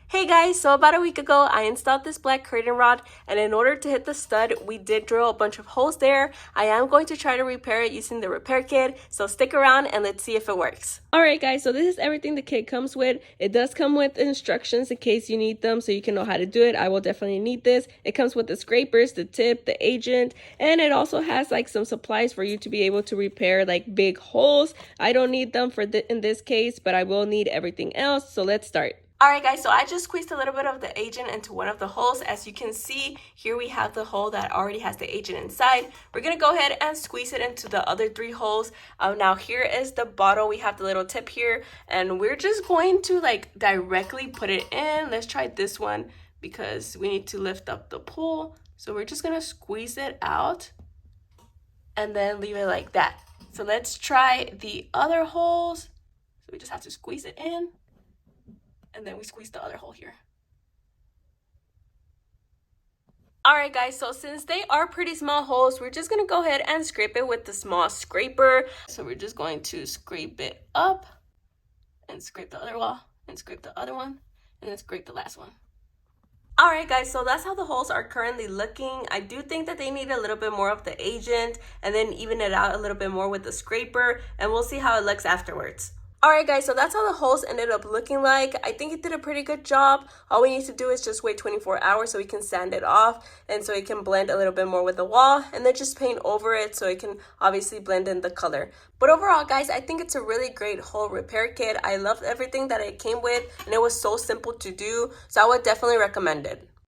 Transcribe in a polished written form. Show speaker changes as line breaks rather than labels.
Hey guys, so about a week ago I installed this black curtain rod, and in order to hit the stud we did drill a bunch of holes there. I am going to try to repair it using the repair kit, so stick around and let's see if it works. Alright guys, so this is everything the kit comes with. It does come with instructions in case you need them so you can know how to do it. I will definitely need this. It comes with the scrapers, the tip, the agent, and it also has like some supplies for you to be able to repair like big holes. I don't need them in this case, but I will need everything else, so let's start. Alright guys, so I just squeezed a little bit of the agent into one of the holes. As you can see, here we have the hole that already has the agent inside. We're going to go ahead and squeeze it into the other 3 holes. Now here is the bottle. We have the little tip here, and we're just going to like directly put it in. Let's try this one because we need to lift up the pull. So we're just going to squeeze it out and then leave it like that. So let's try the other holes. So we just have to squeeze it in. And then we squeeze the other hole here. Alright guys, so since they are pretty small holes, we're just going to go ahead and scrape it with the small scraper. So we're just going to scrape it up and scrape the other wall and scrape the other one and then scrape the last one. Alright guys, so that's how the holes are currently looking. I do think that they need a little bit more of the agent and then even it out a little bit more with the scraper, and we'll see how it looks afterwards. Alright guys, so that's how the holes ended up looking like. I think it did a pretty good job. All we need to do is just wait 24 hours so we can sand it off and so it can blend a little bit more with the wall, and then just paint over it so it can obviously blend in the color. But overall guys, I think it's a really great hole repair kit. I loved everything that it came with and it was so simple to do, so I would definitely recommend it.